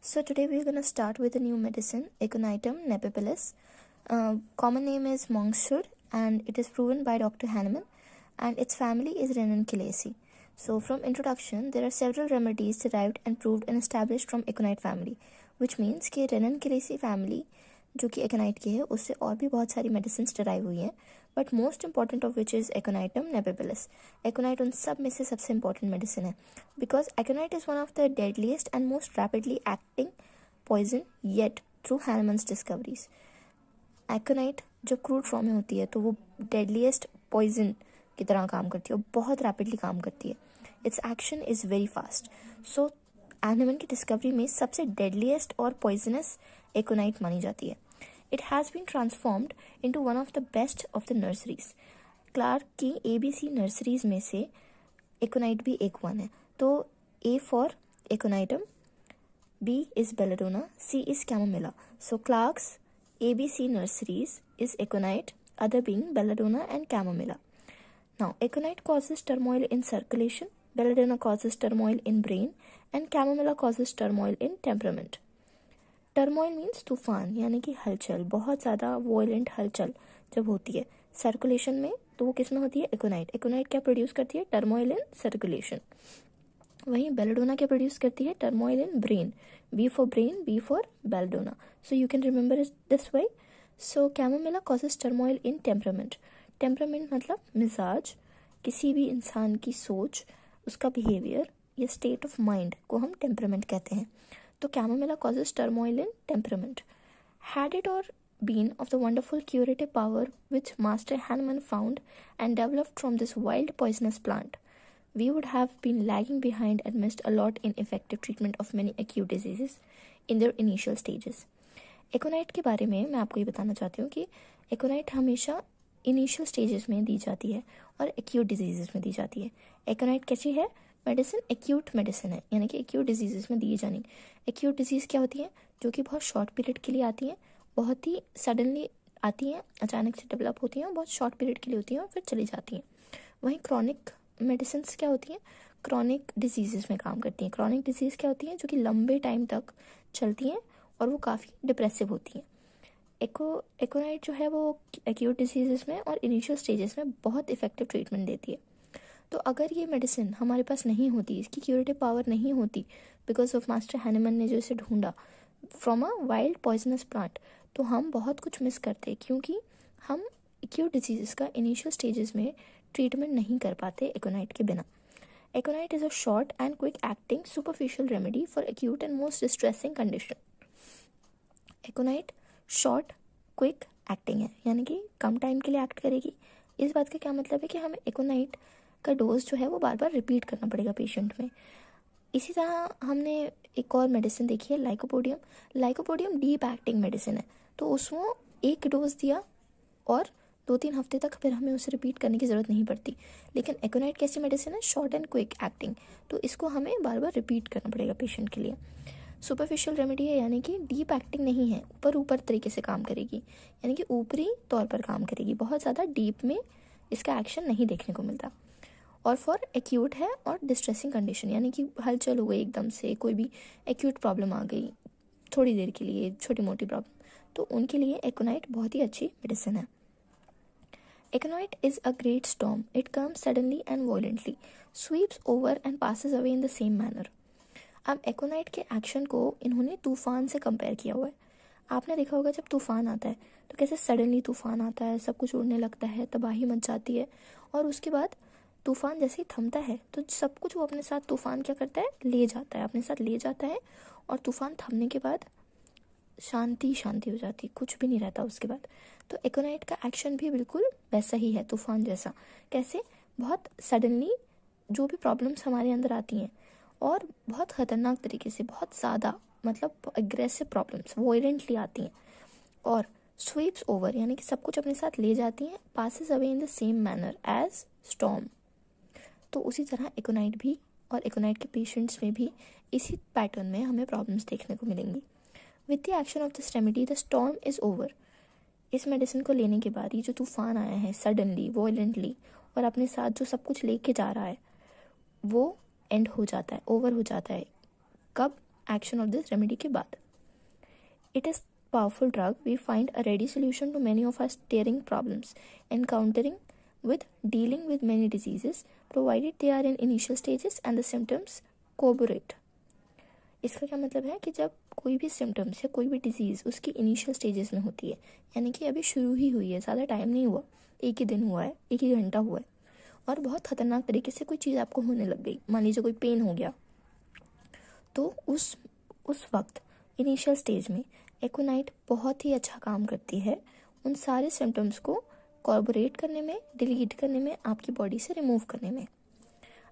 So today we're going to start with a new medicine, Aconitum nepipilis. Common name is monkshood and it is proven by Dr. Hahnemann, and its family is Ranunculaceae. So from introduction, there are several remedies derived and proved and established from Aconite family, which means कि Ranunculaceae family जो कि Aconite की है उससे और भी बहुत सारी medicines derive हुई हैं, but most important of which is Aconitum nepipilis. Aconite उन सब में से सबसे इंपॉर्टेंट मेडिसिन है because Aconite is one of the deadliest and most rapidly acting poison yet through Hahnemann's discoveries. Aconite जब क्रूड फॉर्म में होती है तो वो डेडलीस्ट पॉइजन की तरह काम करती है और बहुत रैपिडली काम करती है. It's action is very fast. So Hahnemann की डिस्कवरी में सबसे डेडलीस्ट और पॉइजनस Aconite मानी जाती है. It has been transformed into one of the best of the nurseries. Clark की ABC नर्सरीज में से Aconite भी एक वन है. तो A for Aconitum, B is Belladonna, C is Chamomilla. So Clark's ABC nurseries is Aconite, other being Belladonna and Chamomilla. Now Aconite causes turmoil in circulation, Belladonna causes turmoil in brain, and Chamomilla causes turmoil in temperament. Turmoil means तूफान यानी कि हलचल, बहुत ज़्यादा violent हलचल जब होती है सर्कुलेशन में, तो वो किस में होती है? Aconite. Aconite क्या प्रोड्यूस करती है? Turmoil in circulation. वहीं बेलाडोना क्या प्रोड्यूस करती है? Turmoil in brain. B for brain, B for belladonna. So you can remember it this way. So Chamomilla causes turmoil in temperament. Temperament मतलब मिजाज, किसी भी इंसान की सोच, उसका बिहेवियर या स्टेट ऑफ माइंड को हम टेम्परामेंट कहते हैं. तो Chamomilla causes turmoil in temperament. Had it or been of the wonderful curative power which Master Hahnemann found and developed from this wild poisonous plant, we would have been lagging behind and missed a lot in effective treatment of many acute diseases in their initial stages. Aconite के बारे में मैं आपको ये बताना चाहती हूँ कि Aconite हमेशा इनिशियल स्टेजेस में दी जाती है और एक्यूट डिजीजेस में दी जाती है. Aconite कैसी है? मेडिसिन एक्यूट मेडिसिन है, यानी कि एक्यूट डिजीज़ में दी जानी. एक्यूट डिजीज़ क्या होती है? जो कि बहुत शॉर्ट पीरियड के लिए आती हैं, बहुत ही सडनली आती हैं, अचानक से डेवलप होती हैं और बहुत शॉर्ट पीरियड के लिए होती हैं और फिर चली जाती हैं. वहीं क्रॉनिक मेडिसिन क्या होती हैं? क्रॉनिक डिजीज़ में काम करती हैं. क्रॉनिक डिजीज़ क्या होती हैं? जो कि लंबे टाइम तक चलती हैं और वो काफ़ी डिप्रेसिव होती हैं. Aconite जो है वो एक्यूट डिजीज़ में और इनिशियल स्टेजेस में बहुत इफेक्टिव ट्रीटमेंट देती है. तो अगर ये मेडिसिन हमारे पास नहीं होती, इसकी क्यूरेटिव पावर नहीं होती बिकॉज ऑफ मास्टर हैनेमन ने जो इसे ढूंढा from a wild poisonous plant, तो हम बहुत कुछ मिस करते क्योंकि हम एक्यूट डिजीज़ का इनिशियल स्टेजेस में ट्रीटमेंट नहीं कर पाते Aconite के बिना. Aconite is a short and quick acting superficial remedy for acute and most distressing condition. Aconite short quick acting है, यानी कि कम टाइम के लिए एक्ट करेगी. इस बात का क्या मतलब है कि हमें Aconite का डोज जो है वो बार बार रिपीट करना पड़ेगा पेशेंट में. इसी तरह हमने एक और मेडिसिन देखी है lycopodium. Lycopodium deep acting medicine है, तो उसमें एक डोज दिया और 2-3 हफ्ते तक फिर हमें उसे रिपीट करने की ज़रूरत नहीं पड़ती. लेकिन Aconite कैसी मेडिसिन है? शॉर्ट एंड क्विक एक्टिंग, तो इसको हमें बार बार रिपीट करना पड़ेगा पेशेंट के लिए. सुपरफिशियल रेमेडी है, यानी कि डीप एक्टिंग नहीं है, ऊपर तरीके से काम करेगी, यानी कि ऊपरी तौर पर काम करेगी, बहुत ज़्यादा डीप में इसका एक्शन नहीं देखने को मिलता. और फॉर एक्यूट है और डिस्ट्रेसिंग कंडीशन, यानी कि हलचल हो गई एकदम से, कोई भी एक्यूट प्रॉब्लम आ गई थोड़ी देर के लिए, छोटी मोटी प्रॉब्लम, तो उनके लिए Aconite बहुत ही अच्छी मेडिसिन है. Aconite is a great storm. It comes suddenly and violently, sweeps over and passes away in the same manner. अब Aconite के एक्शन को इन्होंने तूफान से कंपेयर किया हुआ है. आपने देखा होगा जब तूफान आता है तो कैसे सडनली तूफान आता है, सब कुछ उड़ने लगता है, तबाही मच जाती है, और उसके बाद तूफान जैसे ही थमता है तो सब कुछ वो अपने साथ तूफान क्या करता है? ले जाता है, अपने साथ ले जाता है. और तूफान थमने के बाद शांति हो जाती, कुछ भी नहीं रहता उसके बाद. तो Aconite का एक्शन भी बिल्कुल वैसा ही है, तूफान जैसा. कैसे? बहुत सडनली जो भी प्रॉब्लम्स हमारे अंदर आती हैं और बहुत ख़तरनाक तरीके से, बहुत ज़्यादा मतलब एग्रेसिव प्रॉब्लम्स वॉयलेंटली आती हैं और स्वीप्स ओवर, यानी कि सब कुछ अपने साथ ले जाती हैं. Passes away in the same manner as storm. तो उसी तरह Aconite भी और Aconite के पेशेंट्स में भी इसी पैटर्न में हमें प्रॉब्लम्स देखने को मिलेंगी. With the action of this remedy the storm is over. इस मेडिसिन को लेने के बाद ये जो तूफान आया है सडनली वॉयलेंटली और अपने साथ जो सब कुछ लेके जा रहा है, वो एंड हो जाता है, ओवर हो जाता है. कब? एक्शन ऑफ दिस रेमेडी के बाद। It is powerful drug, we find a ready solution to many of our staring problems, encountering with dealing with many diseases, provided they are in initial stages and the symptoms corroborate. इसका क्या मतलब है कि जब कोई भी symptoms या कोई भी डिजीज़ उसकी इनिशियल स्टेजेस में होती है, यानी कि अभी शुरू ही हुई है, ज़्यादा टाइम नहीं हुआ, एक ही दिन हुआ है, एक ही घंटा हुआ है, और बहुत ख़तरनाक तरीके से कोई चीज़ आपको होने लग गई, मान लीजिए कोई पेन हो गया, तो उस वक्त इनिशियल स्टेज में एकोनाइट बहुत ही अच्छा काम करती है उन सारे सिम्टम्स को कॉर्पोरेट करने में, डिलीट करने में, आपकी बॉडी से रिमूव करने में।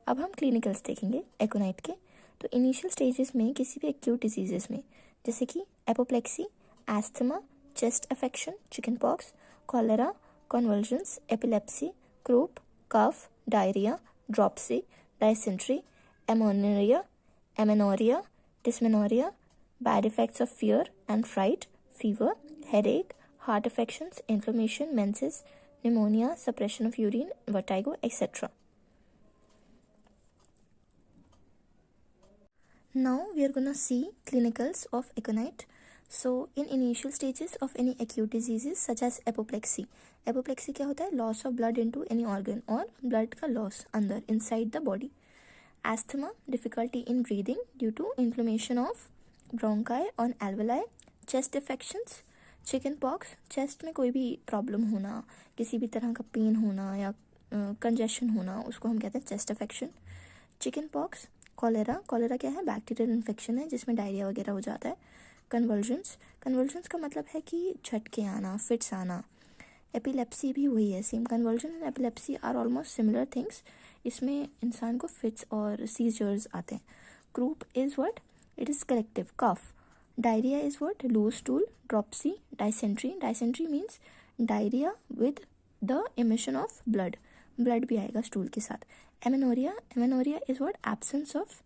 अब हम क्लिनिकल्स देखेंगे एकोनाइट के। तो इनिशियल स्टेजेस में किसी भी एक्यूट डिजीजेस में, जैसे कि apoplexy, asthma, chest affection, chicken pox, cholera, convulsions, epilepsy, croup, cough, diarrhoea, dropsy, dysentery, amenorrhoea, dysmenorrhea, bad effects of fear and fright, fever, headache, heart affections, inflammation, menses, pneumonia, suppression of urine, vertigo, etc. Now we are gonna see clinicals of aconite. So in initial stages of any acute diseases such as apoplexy, apoplexy क्या होता है? Loss of blood into any organ और blood का loss अंदर inside the body. Asthma, difficulty in breathing due to inflammation of bronchi और alveoli, chest affections, chicken pox, chest में कोई भी प्रॉब्लम होना, किसी भी तरह का पेन होना या कंजेशन होना, उसको हम कहते हैं chest affection. Chicken pox, cholera क्या है? बैक्टीरियल इन्फेक्शन है जिसमें डायरिया वगैरह हो जाता है। कन्वल्जन्स का मतलब है कि झटके आना, फिट्स आना। एपिलेप्सी भी वही है, same. Conversion and epilepsy are almost similar things. इसमें इंसान को फिट्स और सीजर्स आते हैं। Croup is what? It is collective cough. Diarrhoea is what? Loose stool. Dropsy, dysentery means diarrhoea with the emission of blood भी आएगा stool के साथ। Amenorrhoea is what? Absence of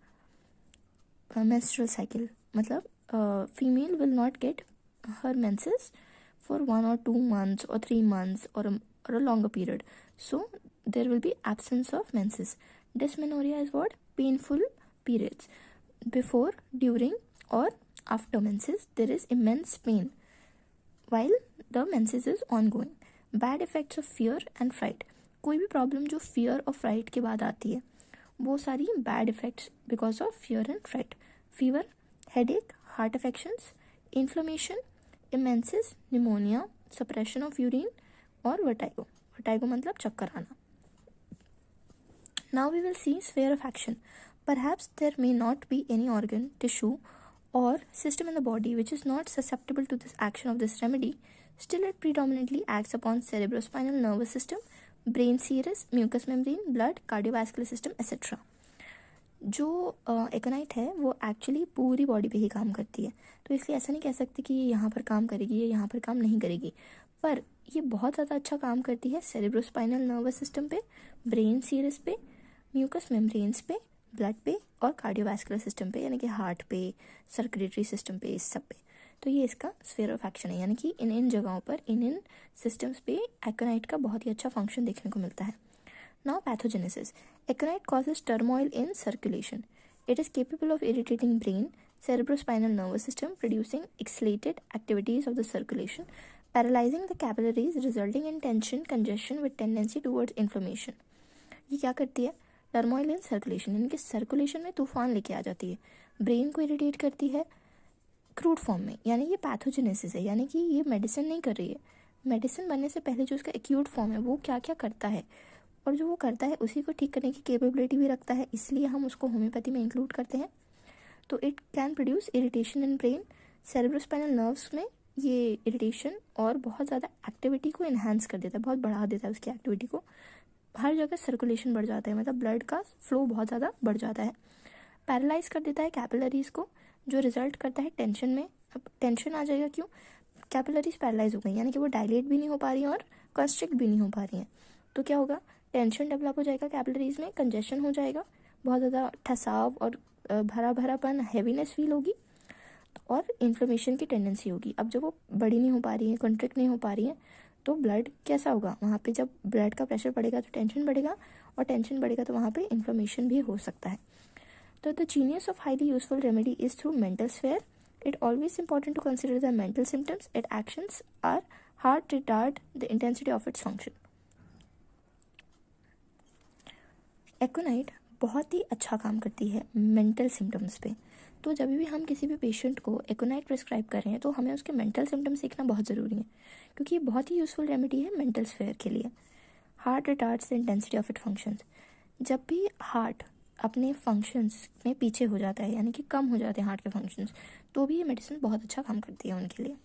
menstrual cycle, मतलब female will not get her menses for 1 or 2 months or 3 months or a longer period, so there will be absence of menses. Dysmenorrhea is what? Painful periods. Before, during or after menses there is immense pain while the menses is ongoing. Bad effects of fear and fright, कोई भी problem जो fear और fright के बाद आती है वो सारी bad effects because of fear and fright. Fever, headache, heart affections, inflammation, menses, pneumonia, suppression of urine और vertigo मतलब चक्कर आना। Now we will see sphere of action. Perhaps there may not be any organ, tissue or system in the body which is not susceptible to this action of this remedy. Still it predominantly acts upon cerebrospinal nervous system, brain series, mucous membrane, blood, cardiovascular system, etc. जो एकोनाइट है वो actually पूरी body पे ही काम करती है, तो इसलिए ऐसा नहीं कह सकते कि ये यहाँ पर काम करेगी या यहाँ पर काम नहीं करेगी, पर ये बहुत ज़्यादा अच्छा काम करती है सेरेब्रोस्पाइनल नर्वस सिस्टम पे, ब्रेन सीरस पे, म्यूकस मेम्ब्रेन्स पे, ब्लड पे और कार्डियोवैस्कुलर सिस्टम पे, यानी कि हार्ट पे, सर्कुलेटरी सिस्टम पे, इस सब पे। तो ये इसका स्फीयर ऑफ एक्शन है, यानी कि इन जगहों पर इन सिस्टम्स पे एकोनाइट का बहुत ही अच्छा फंक्शन देखने को मिलता है। Now pathogenesis. Aconite causes turmoil in circulation. It is capable of irritating brain, cerebrospinal nervous system, producing excited activities of the circulation, paralyzing the capillaries, resulting in tension, congestion with tendency towards inflammation. ये क्या करती है? Turmoil in circulation, यानी कि circulation में तूफान लेके आ जाती है, ब्रेन को इरिटेट करती है क्रूड फॉर्म में, यानी ये पैथोजेनेसिस है, यानी कि ये मेडिसिन नहीं कर रही है। मेडिसिन बनने से पहले जो उसका एक्यूट फॉर्म है वो क्या क्या करता है और जो वो करता है उसी को ठीक करने की कैपेबिलिटी भी रखता है, इसलिए हम उसको होम्योपैथी में इंक्लूड करते हैं। तो it can produce irritation in brain, cerebrospinal nerves में ये इरिटेशन और बहुत ज़्यादा एक्टिविटी को इन्हांस कर देता है, बहुत बढ़ा देता है उसकी एक्टिविटी को, हर जगह सर्कुलेशन बढ़ जाता है, मतलब ब्लड का फ्लो बहुत ज़्यादा बढ़ जाता है। पैरालाइज कर देता है कैपिलरीज को, जो रिजल्ट करता है टेंशन में। अब टेंशन आ जाएगा, क्यों? कैपिलरीज पैरालाइज हो गई, यानी कि वो डायलेट भी नहीं हो पा रही हैं और कंस्ट्रिक्ट भी नहीं हो पा रही हैं, तो क्या होगा? टेंशन डेवलप हो जाएगा कैपिलरीज में, कंजेशन हो जाएगा, बहुत ज़्यादा ठसाव और भरा भरापन, हैवीनेस फील होगी और इन्फ्लेमेशन की टेंडेंसी होगी। अब जब वो बड़ी नहीं हो पा रही है, कंट्रिक्ट नहीं हो पा रही है, तो ब्लड कैसा होगा? वहाँ पे जब ब्लड का प्रेशर बढ़ेगा तो टेंशन बढ़ेगा, और टेंशन बढ़ेगा तो वहाँ पे इन्फ्लेमेशन भी हो सकता है। So the genius of highly useful remedy is through mental sphere. It always important to consider the mental symptoms. Its actions are hard to retard the intensity of its function. एकोनाइट बहुत ही अच्छा काम करती है mental symptoms पे। तो जब भी हम किसी भी पेशेंट को एकोनाइट प्रिस्क्राइब कर रहे हैं तो हमें उसके मेंटल सिम्टम्स सीखना बहुत ज़रूरी है, क्योंकि ये बहुत ही यूज़फुल रेमेडी है मेंटल स्फेयर के लिए। Heart retards the intensity of it functions. जब भी हार्ट अपने फंक्शंस में पीछे हो जाता है, यानी कि कम हो जाते हैं हार्ट के फंक्शंस, तो भी ये मेडिसिन बहुत अच्छा काम करती है उनके लिए।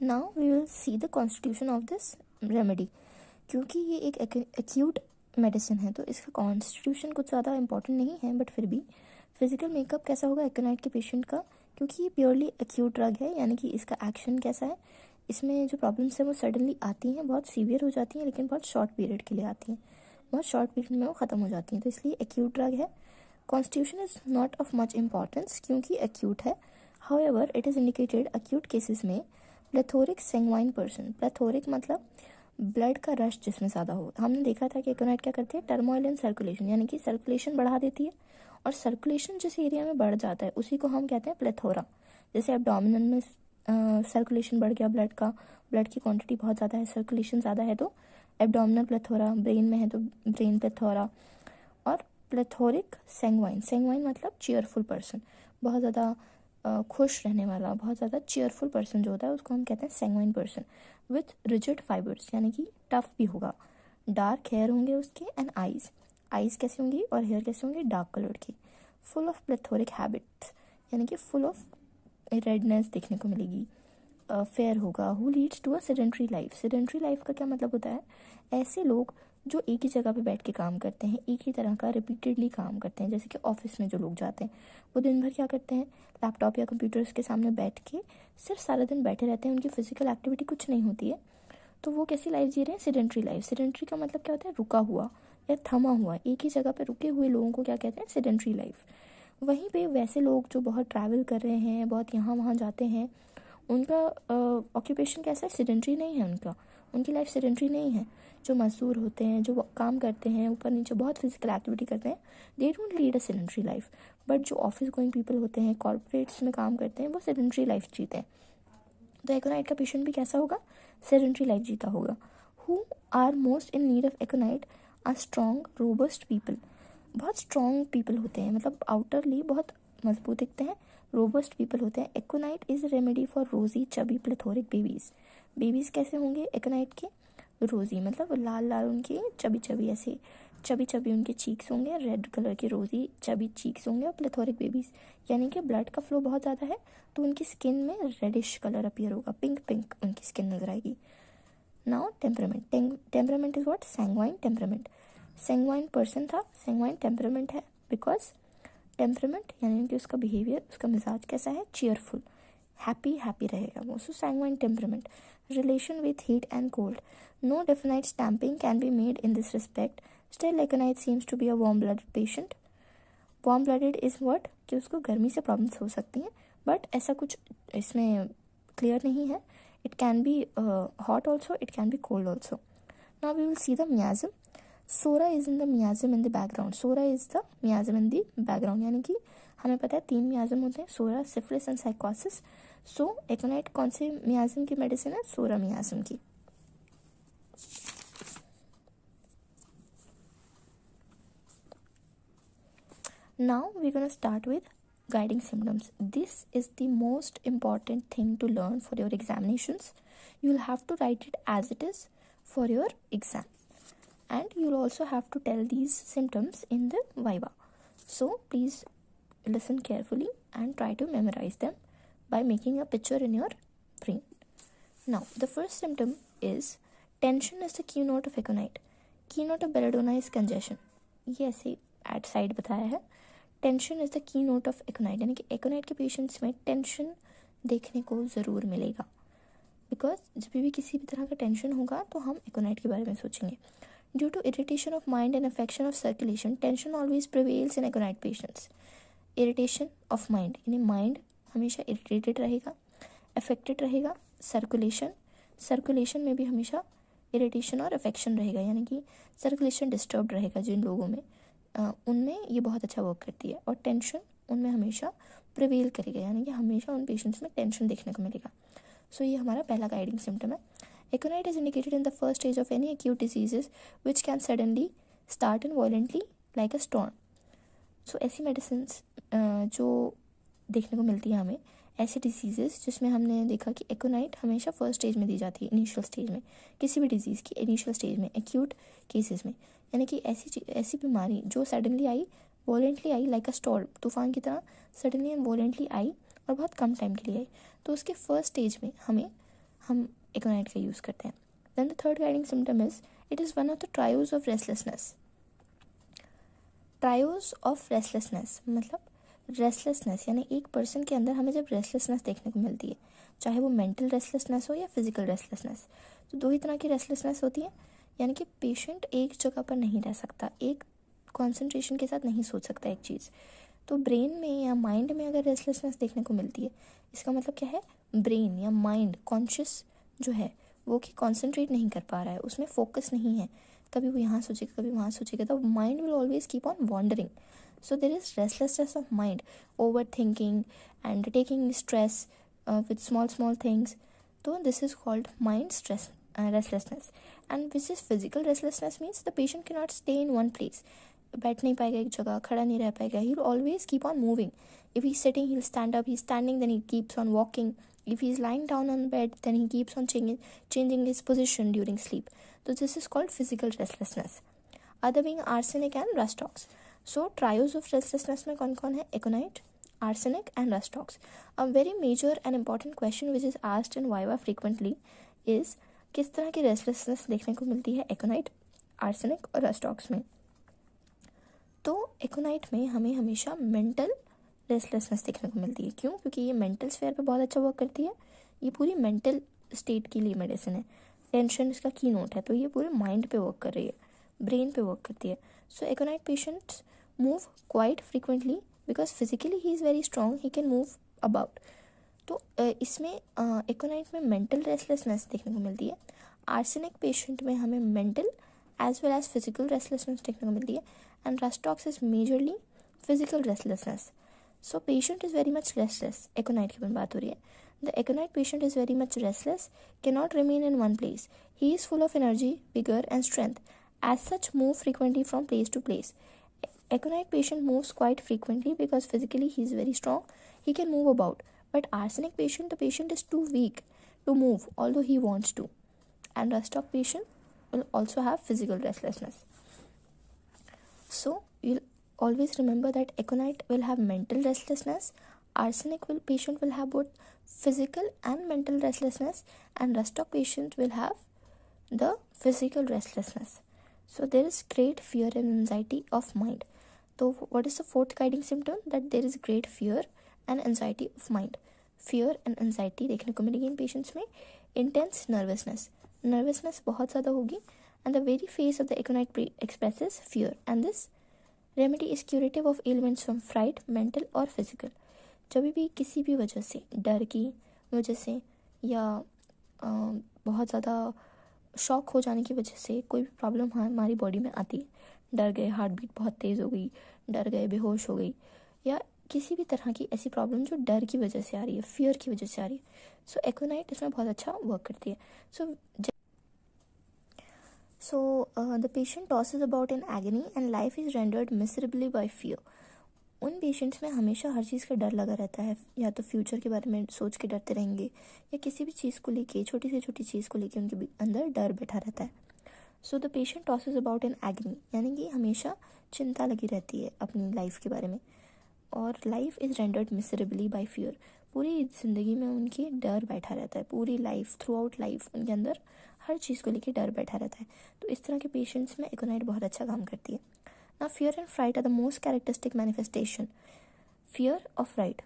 Now we will see the constitution of this remedy. क्योंकि ये एक एक्यूट मेडिसिन है तो इसका कॉन्स्टिट्यूशन कुछ ज़्यादा इंपॉर्टेंट नहीं है, बट फिर भी फिजिकल मेकअप कैसा होगा एकोनाइट के पेशेंट का, क्योंकि ये प्योरली एक्यूट ड्रग है, यानी कि इसका एक्शन कैसा है, इसमें जो प्रॉब्लम्स है वो सडनली आती हैं, बहुत सीवियर हो जाती हैं, लेकिन बहुत शॉर्ट पीरियड के लिए आती हैं, बहुत शॉर्ट पीरियड में वो ख़त्म हो जाती हैं, तो इसलिए एक्यूट ड्रग है। Constitution is not of much importance क्योंकि एक्यूट है। However it is indicated acute cases में प्लेथोरिक सेंगवाइन पर्सन। प्लेथोरिक मतलब ब्लड का रश जिसमें ज़्यादा हो। हमने देखा था कि एकोनाइट क्या करती है, टर्मोइल इन सर्कुलेशन, यानी कि सर्कुलेशन बढ़ा देती है, और सर्कुलेशन जिस एरिया में बढ़ जाता है उसी को हम कहते हैं प्लेथोरा। जैसे एब्डोमिनल में सर्कुलेशन बढ़ गया ब्लड का, ब्लड की क्वांटिटी बहुत ज़्यादा है, सर्कुलेशन ज़्यादा है तो एब्डोमिनल प्लेथोरा, ब्रेन में है तो ब्रेन प्लेथोरा। और प्लेथोरिक सेंगवाइन, सेंगवाइन मतलब चीयरफुल पर्सन, बहुत ज़्यादा खुश रहने वाला, बहुत ज़्यादा चीयरफुल पर्सन जो होता है उसको हम कहते हैं सेंगवाइन पर्सन। विथ रिजिड फाइबर्स, यानी कि टफ भी होगा, डार्क हेयर होंगे उसके, एंड आइज़, आइज़ कैसे होंगी और हेयर कैसे होंगे, डार्क कलर की। फुल ऑफ प्लेथोरिक हैबिट्स, यानी कि फुल ऑफ रेडनेस देखने को मिलेगी। फेयर होगा। Who leads to a sedentary life. Sedentary life का क्या मतलब होता है, ऐसे लोग जो एक ही जगह पे बैठ के काम करते हैं, एक ही तरह का रिपीटेडली काम करते हैं, जैसे कि ऑफिस में जो लोग जाते हैं वो दिन भर क्या करते हैं, लैपटॉप या कंप्यूटर्स के सामने बैठ के सिर्फ सारा दिन बैठे रहते हैं, उनकी फिजिकल एक्टिविटी कुछ नहीं होती है, तो वो कैसी लाइफ जी रहे हैं, सेडेंट्री लाइफ। सेडेंट्री का मतलब क्या होता है, रुका हुआ या थमा हुआ, एक ही जगह पे रुके हुए लोगों को क्या कहते हैं, सेडेंट्री लाइफ। वहीं पे वैसे लोग जो बहुत ट्रैवल कर रहे हैं, बहुत यहाँ वहाँ जाते हैं, उनका ऑक्यूपेशन कैसा है, सेडेंट्री नहीं है उनका, उनकी लाइफ सेडेंट्री नहीं है। जो मजदूर होते हैं, जो काम करते हैं, ऊपर नीचे बहुत फिजिकल एक्टिविटी करते हैं, they don't lead a sedentary life. But जो ऑफिस गोइंग पीपल होते हैं, कॉर्पोरेट्स में काम करते हैं, वो सेडेंट्री लाइफ जीते हैं। तो एकोनाइट का पेशेंट भी कैसा होगा, सेडेंट्री लाइफ जीता होगा। Who are most in need of aconite are strong robust people. बहुत स्ट्रॉन्ग पीपल होते हैं, मतलब आउटरली बहुत मजबूत दिखते हैं, रोबस्ट पीपल होते हैं। एकोनाइट इज रेमेडी फॉर रोजी चबी प्लेथोरिक बेबीज। बेबीज कैसे होंगे एकोनाइट के, रोजी मतलब लाल लाल उनके चबी चबी, ऐसे चबी चबी उनके चीक्स होंगे, रेड कलर के रोजी चबी चीक्स होंगे। और प्लेथोरिक बेबीज यानी कि ब्लड का फ्लो बहुत ज़्यादा है तो उनकी स्किन में रेडिश कलर अपीयर होगा, पिंक पिंक उनकी स्किन नजर आएगी। Now temperament, temperament is what, sanguine temperament. Sanguine person था, सैंग्वाइन टेम्परामेंट है, बिकॉज टेम्परामेंट यानी कि उसका बिहेवियर, उसका मिजाज कैसा है, चीयरफुल, हैप्पी हैप्पी रहेगा वो। So sanguine temperament. Relation with heat and cold, no definite stamping can be made in this respect. Still aconite seems to be a warm blooded patient. Warm blooded is what, कि उसको गर्मी से problems हो सकती हैं, but ऐसा कुछ इसमें क्लियर नहीं है। It can be hot also, it can be cold also. Now we will see the miasm. Psora is in the miasm in the background. Psora is the miasm in the background, यानी कि हमें पता है 3 मियाज्म होते हैं, सोरा, syphilis and साइकोसिस। सो एकोनाइट कौन से मियाज्म की मेडिसिन है, सोरा मियाज्म की। Now we're going to start with guiding symptoms. This is the most important thing to learn for your examinations. You'll have to write it as it is for your exam, and you'll also have to tell these symptoms in the viva. So please listen carefully and try to memorize them by making a picture in your brain. Now the first symptom is tension is the keynote of aconite. Keynote of belladonna is congestion. ये ऐसे eight side बताया है। Tension is the key note of aconite, यानी कि एकोनाइट के patients में tension देखने को ज़रूर मिलेगा, बिकॉज जब भी किसी भी तरह का टेंशन होगा तो हम एकोनाइट के बारे में सोचेंगे। Due to irritation of mind and affection of circulation, tension always prevails in aconite patients. Irritation of mind यानी माइंड हमेशा इरिटेटेड रहेगा, अफेक्टेड रहेगा। सर्कुलेशन में भी हमेशा इरिटेशन और अफेक्शन रहेगा, यानी कि सर्कुलेशन डिस्टर्ब रहेगा जिन लोगों में, उनमें ये बहुत अच्छा वर्क करती है। और टेंशन उनमें हमेशा प्रिवेल करेगा, यानी कि हमेशा उन पेशेंट्स में टेंशन देखने को मिलेगा। सो ये हमारा पहला गाइडिंग सिम्टम है। Aconite is indicated in the first stage of any acute diseases which can suddenly start and violently like a storm. So ऐसी मेडिसिन जो देखने को मिलती है हमें, ऐसे डिजीज़ेस जिसमें हमने देखा कि एकोनाइट हमेशा फर्स्ट स्टेज में दी जाती है, इनिशियल स्टेज में, किसी भी डिजीज़ की इनिशियल स्टेज में, एक्यूट केसेस में, यानी कि ऐसी बीमारी जो suddenly I, voluntarily I, like a storm, तूफान की तरह सडनली एंड वॉलेंटली आई और बहुत कम टाइम के लिए आई, तो उसके फर्स्ट स्टेज में हम एकोनाइट का यूज़ करते हैं। Then the third guiding symptom is it is one of the trios of restlessness. Trios of restlessness मतलब रेस्टलेसनेस, यानी एक पर्सन के अंदर हमें जब रेस्टलेसनेस देखने को मिलती है, चाहे वो मेंटल रेस्टलेसनेस हो या फिजिकल रेस्टलेसनेस, तो दो ही तरह की रेस्टलेसनेस होती है। यानी कि पेशेंट एक जगह पर नहीं रह सकता, एक कॉन्सेंट्रेशन के साथ नहीं सोच सकता एक चीज़। तो ब्रेन में या माइंड में अगर रेस्टलेसनेस देखने को मिलती है, इसका मतलब क्या है, ब्रेन या माइंड कॉन्शियस जो है वो कि कॉन्सेंट्रेट नहीं कर पा रहा है, उसमें फोकस नहीं है, कभी वो यहाँ सोचेगा कभी वहाँ सोचेगा, तो mind will always keep on wandering. So there is restlessness of mind, over thinking and taking stress with small things, तो this is called mind stress restlessness. And which is physical restlessness means the patient can not stay in one place, बैठ नहीं पाएगा एक जगह, खड़ा नहीं रह पाएगा, he will always keep on moving. If he's sitting, he'll stand up. He's standing, then he keeps on walking. If he's lying down on bed, then he keeps on changing his position during sleep. So this is called physical restlessness. Other being arsenic and rust ox. So trios of restlessness में कौन कौन है? Aconite, arsenic and rust ox. A very major and important question which is asked in Viva frequently is किस तरह की restlessness देखने को मिलती है Aconite, arsenic और rust ox में? तो Aconite में हमें हमेशा मेंटल रेस्टलेसनेस देखने को मिलती है। क्यों? क्योंकि ये मेंटल स्फेयर पे बहुत अच्छा वर्क करती है, ये पूरी मेंटल स्टेट के लिए मेडिसिन है, टेंशन इसका की नोट है, तो ये पूरे माइंड पे वर्क कर रही है, ब्रेन पे वर्क करती है। So aconite patients move quite frequently because physically he is very strong, he can move about. तो इसमें एकोनाइट में मेंटल रेस्टलेसनेस देखने को मिलती है। आर्सेनिक पेशेंट में हमें mental as well as physical restlessness देखने को मिलती है, and rhus tox is majorly physical restlessness. So patient is very much restless. Aconite की बात हो रही है. The aconite patient is very much restless, cannot remain in one place. He is full of energy, vigor and strength. As such, move frequently from place to place. Aconite patient moves quite frequently because physically he is very strong. He can move about. But arsenic patient, the patient is too weak to move, although he wants to. And rust ox patient will also have physical restlessness. So you'll always remember that aconite will have mental restlessness, arsenic patient will have both physical and mental restlessness, and rust ox patient will have the physical restlessness. So there is great fear and anxiety of mind. So what is the fourth guiding symptom? That there is great fear and anxiety of mind. Fear and anxiety देखने को मिलेगी इन patients में। intense nervousness बहुत ज़्यादा होगी, and the very face of the aconite expresses fear, and this remedy is curative of elements from fright, mental और फिजिकल। जब भी किसी भी वजह से, डर की वजह से या बहुत ज़्यादा शॉक हो जाने की वजह से कोई भी प्रॉब्लम हमारी बॉडी में आती है, डर गए, हार्ट बीट बहुत तेज़ हो गई, डर गए, बेहोश हो गई, या किसी भी तरह की ऐसी प्रॉब्लम जो डर की वजह से आ रही है, फियर की वजह से आ रही है, सो एकोनाइट इसमें बहुत अच्छा वर्क करती है। So the patient tosses about in agony and life is rendered miserably by fear. उन पेशेंट्स में हमेशा हर चीज़ का डर लगा रहता है, या तो फ्यूचर के बारे में सोच के डरते रहेंगे, या किसी भी चीज़ को लेके, छोटी से छोटी चीज़ को लेके उनके अंदर डर बैठा रहता है। So the patient tosses about in agony, यानी कि हमेशा चिंता लगी रहती है अपनी लाइफ के बारे में, और life is rendered miserably by fear, पूरी ज़िंदगी में उनकी डर बैठा रहता है, पूरी लाइफ, थ्रू आउट लाइफ उनके अंदर हर चीज़ को लेके डर बैठा रहता है। तो इस तरह के पेशेंट्स में एकोनाइट बहुत अच्छा काम करती है। ना fear and fright are the most characteristic manifestation. Fear और फ्राइट,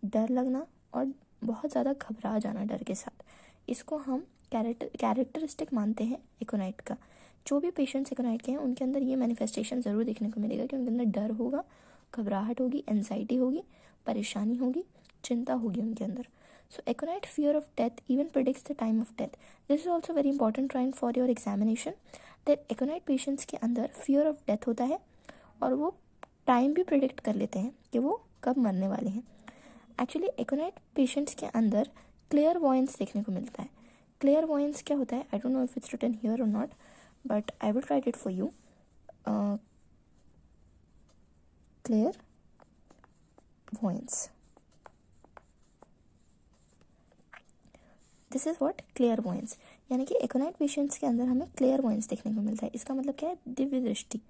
डर लगना और बहुत ज़्यादा घबरा जाना डर के साथ, इसको हम कैरेक्टरिस्टिक मानते हैं एकोनाइट का। जो भी पेशेंट्स एकोनाइट के हैं उनके अंदर ये मैनिफेस्टेशन ज़रूर देखने को मिलेगा कि उनके अंदर डर होगा, घबराहट होगी, एंजाइटी होगी, परेशानी होगी, चिंता होगी उनके अंदर। So aconite fear of death even predicts the time of death. This is also very important point for your examination, that aconite patients के अंदर fear of death होता है, और वो टाइम भी प्रिडिक्ट कर लेते हैं कि वो कब मरने वाले हैं। एक्चुअली एकोनाइट पेशेंट्स के अंदर क्लियर वॉयंस देखने को मिलता है। क्लियर वॉयंस क्या होता है? I don't know if it's written here और not, but I will write it for you. Clairvoyance, this is what clairvoyance, यानी कि एकोनाइट पेशेंट्स के अंदर हमें क्लियर वॉयंस देखने को मिलता है। इसका मतलब क्या है? दिव्य दृष्टि।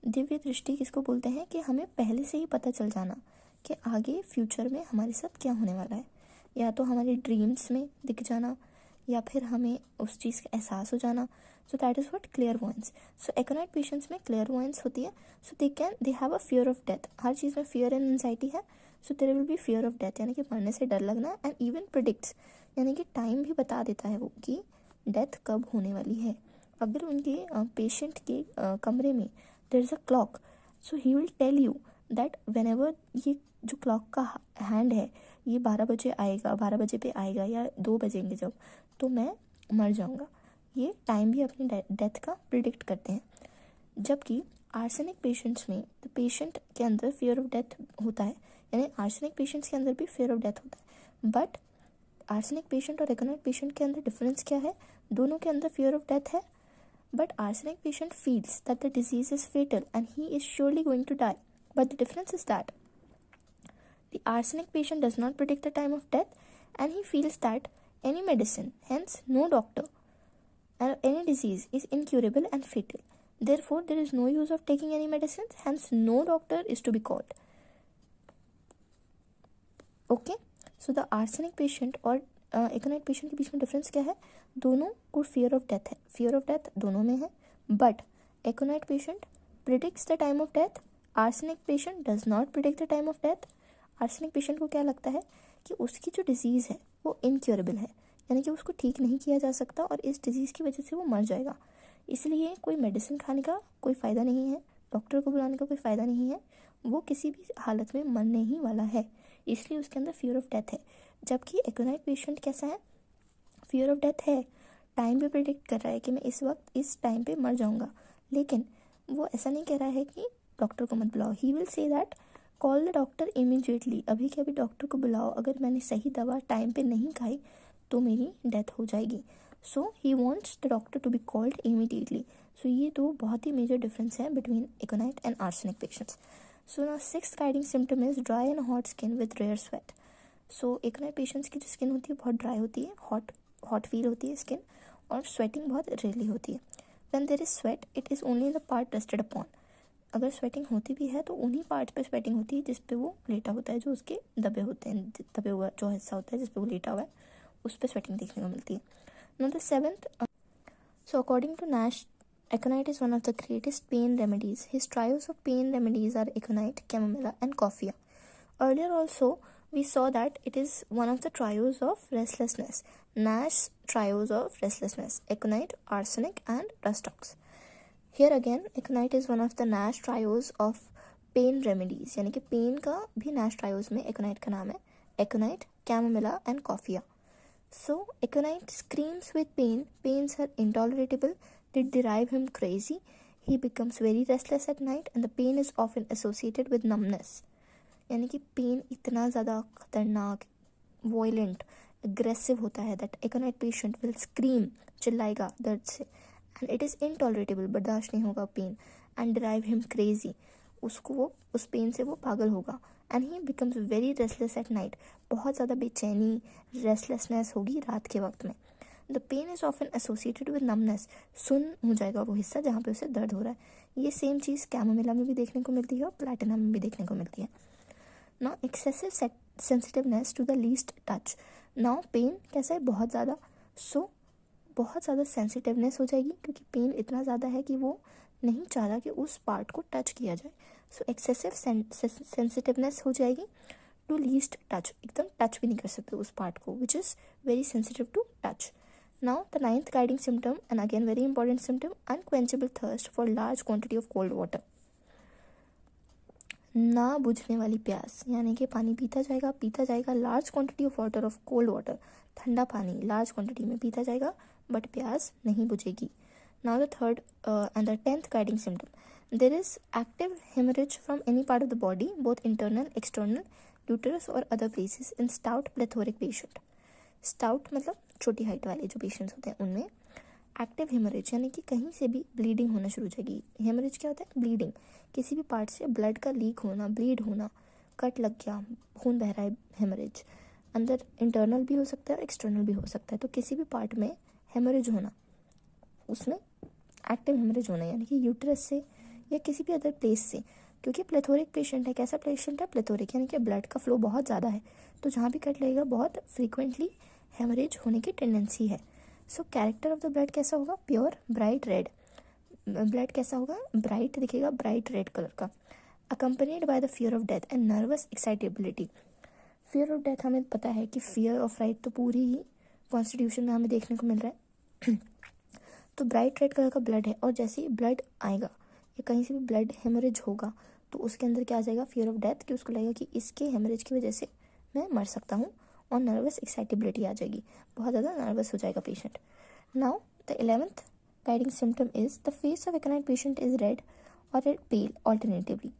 दिव्य दृष्टि किसको बोलते हैं? कि हमें पहले से ही पता चल जाना कि आगे फ्यूचर में हमारे साथ क्या होने वाला है, या तो हमारे ड्रीम्स में दिख जाना या फिर हमें उस चीज़ का एहसास हो जाना। So that is what clairvoyance. So aconite patients में क्लियर वॉयंस होती है। So they have a fear of death. हर चीज़ में फियर एंड एंजाइटी है। So there will be fear of death, यानी कि मरने से डर लगना। एंड इवन प्रिडिक्ट्स, यानी कि टाइम भी बता देता है वो कि डेथ कब होने वाली है। अगर उनके पेशेंट के कमरे में there is a clock, so he will tell you that whenever ये जो क्लॉक का हैंड है ये 12 बजे आएगा, 12 बजे पे आएगा या 2 बजेंगे जब, तो मैं मर जाऊंगा। ये टाइम भी अपनी डेथ का प्रिडिक्ट करते हैं। जबकि आर्सेनिक पेशेंट्स में द पेशेंट के अंदर फियर ऑफ डेथ होता है, यानी आर्सेनिक पेशेंट्स के अंदर भी फियर ऑफ डेथ होता है। बट आर्सेनिक पेशेंट और एकोनाइट पेशेंट के अंदर डिफरेंस क्या है? दोनों के अंदर फियर ऑफ डेथ है, but arsenic patient feels that the disease is fatal and he is surely going to die. But the difference is that the arsenic patient does not predict the time of death and he feels that any medicine, hence no doctor, and any disease is incurable and fatal. Therefore, there is no use of taking any medicines, hence no doctor is to be called. Okay? So the arsenic patient और एकोनाइट patient के बीच में difference क्या है? दोनों को fear of death है, fear of death दोनों में है। But एकोनाइट patient predicts the time of death, arsenic patient does not predict the time of death. Arsenic patient को क्या लगता है कि उसकी जो डिजीज़ है वो इनक्योरेबल है, यानी कि उसको ठीक नहीं किया जा सकता और इस डिजीज़ की वजह से वो मर जाएगा। इसलिए कोई मेडिसिन खाने का कोई फ़ायदा नहीं है, डॉक्टर को बुलाने का कोई फ़ायदा नहीं है, वो किसी भी हालत में मरने ही वाला है, इसलिए उसके अंदर फियर ऑफ डेथ है। जबकि एकोनाइट पेशेंट कैसा है? फियर ऑफ डेथ है, टाइम भी प्रिडिक्ट कर रहा है कि मैं इस वक्त इस टाइम पे मर जाऊंगा, लेकिन वो ऐसा नहीं कह रहा है कि डॉक्टर को मत बुलाओ। ही will say that call the doctor immediately, अभी के अभी डॉक्टर को बुलाओ, अगर मैंने सही दवा टाइम पे नहीं खाई तो मेरी डेथ हो जाएगी। So he wants the doctor to be called immediately. So ये दो बहुत ही मेजर डिफरेंस है between aconite and arsenic patients. So now sixth guiding symptom is dry and hot skin with rare sweat. So aconite patients की जो skin होती है बहुत ड्राई होती है, हॉट फील होती है स्किन, और स्वेटिंग बहुत रेयरली होती है। When there is sweat it is only the part rested upon. अगर स्वेटिंग होती भी है तो उन्हीं पार्ट पे स्वेटिंग होती है जिस पे वो लेटा होता है, जो उसके दबे होते हैं, दबे हुआ जो हिस्सा होता है जिस पे वो लेटा हुआ है उस पे स्वेटिंग देखने को मिलती है। Now the seventh, so according to Nash, aconite is one of the greatest pain remedies. His trios of pain remedies are aconite, chamomilla, and coffea. Earlier also, we saw that it is one of the trios of restlessness. Nash trios of restlessness: aconite, arsenic, and rust ox. Here again, aconite is one of the Nash trios of pain remedies. यानी कि pen का भी Nash trios में aconite का नाम है. Aconite, chamomilla, and coffea. So, aconite screams with pain. Pains are intolerable. They drive him crazy. He becomes very restless at night, and the pain is often associated with numbness. यानी कि pen इतना ज़्यादा खतरनाक, violent, aggressive होता है that aconite patient will scream, चिल्लाएगा दर्द से, एंड इट इज़ इनटॉलरेटेबल, बर्दाश्त नहीं होगा pain, and drive him crazy, उसको वो उस पेन से वो पागल होगा, and he becomes very restless at night, बहुत ज़्यादा बेचैनी, रेस्टलेसनेस होगी रात के वक्त में। The pain is often associated with numbness, सुन हो जाएगा वो हिस्सा जहाँ पे उसे दर्द हो रहा है। ये सेम चीज़ कैमोमिला में भी देखने को मिलती है और प्लैटिनम में भी देखने को मिलती है। Now excessive sensitiveness to the least touch. Now pain कैसा है? बहुत ज़्यादा, सो बहुत ज़्यादा सेंसिटिवनेस हो जाएगी क्योंकि पेन इतना ज़्यादा है कि वो नहीं चाह रहा कि उस पार्ट को टच किया जाए। सो एक्सेसिव सेंसिटिवनेस हो जाएगी टू लीस्ट टच, एकदम टच भी नहीं कर सकते उस पार्ट को, which is very sensitive to touch. Now the ninth guiding symptom, and again very important symptom, unquenchable thirst for large quantity of cold water. ना बुझने वाली प्यास, यानी कि पानी पीता जाएगा large quantity of water, of cold water, ठंडा पानी लार्ज क्वांटिटी में पीता जाएगा बट प्यास नहीं बुझेगी। Now the third and the 10th guiding symptom, there is active hemorrhage from any part of the body, both internal external, uterus और other places in stout plethoric patient. Stout मतलब छोटी height वाले जो patients होते हैं उनमें active haemorrhage यानी कि कहीं से भी ब्लीडिंग होना शुरू हो जाएगी. हेमरेज क्या होता है? ब्लीडिंग, किसी भी पार्ट से ब्लड का लीक होना, ब्लीड होना, कट लग गया, खून बह रहा है, हेमरेज. अंदर इंटरनल भी हो सकता है और एक्सटर्नल भी हो सकता है. तो किसी भी पार्ट में हेमरेज होना, उसमें एक्टिव हेमरेज होना, यानी कि यूट्रस से या किसी भी अदर प्लेस से. क्योंकि प्लेथोरिक पेशेंट है. कैसा पेशेंट है? प्लेथोरिक, यानी कि ब्लड का फ्लो बहुत ज़्यादा है, तो जहाँ भी कट लगेगा बहुत फ्रीक्वेंटली हेमरेज होने की टेंडेंसी है. सो कैरेक्टर ऑफ द ब्लड कैसा होगा? Pure bright red. ब्लड कैसा होगा? ब्राइट दिखेगा, ब्राइट रेड कलर का. Accompanied by the fear of death and nervous excitability. Fear of death हमें पता है कि फियर ऑफ राइट तो पूरी ही कॉन्स्टिट्यूशन में हमें देखने को मिल रहा है. तो ब्राइट रेड कलर का ब्लड है, और जैसे ही ब्लड आएगा या कहीं से भी ब्लड हेमरेज होगा तो उसके अंदर क्या आ जाएगा? फियर ऑफ डेथ, कि उसको लगेगा कि इसके हेमरेज की वजह से मैं मर सकता हूँ. और नर्वस एक्साइटेबिलिटी आ जाएगी, बहुत ज़्यादा नर्वस हो जाएगा patient. Now the 11th guiding symptom is the face of एकोनाइट patient is red और रेड पेल ऑल्टरनेटिवली.